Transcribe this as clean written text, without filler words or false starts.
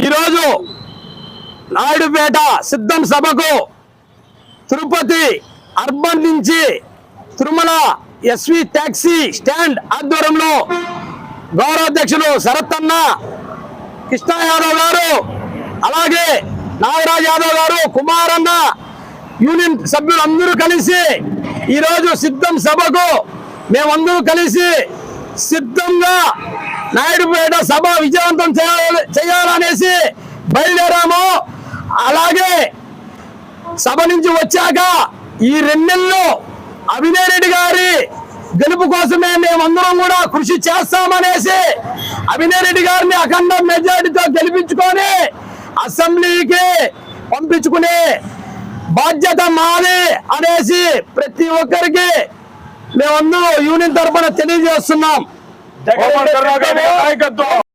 ఈరోజు నాయుడుపేట సిద్ధం సభకు తిరుపతి అర్బన్ నుంచి తిరుమల ఎస్వి టాక్సీ స్టాండ్ ఆధ్వర్యంలో గౌరవాధ్యక్షులు శరత్ అన్న, కృష్ణ యాదవ్ గారు, అలాగే నాగరాజ్ యాదవ్ గారు, కుమార్ అన్న, యూనియన్ సభ్యులందరూ కలిసి ఈరోజు సిద్ధం సభకు మేమందరూ కలిసి సిద్ధంగా నాయుడుపేట సభ విజయవంతం చేయాలనేసి బయలుదేరాము. అలాగే సభ నుంచి వచ్చాక ఈ 2 నెలలు అవినయ్ రెడ్డి గారి గెలుపు కోసమే మేమందరం కూడా కృషి చేస్తామనేసి అవినయ్ రెడ్డి గారిని అఖండ మెజారిటీతో గెలిపించుకొని అసెంబ్లీకి పంపించుకునే బాధ్యత మాది అనేసి ప్రతి ఒక్కరికి మేమందరూ యూనియన్ తరఫున తెలియజేస్తున్నాం.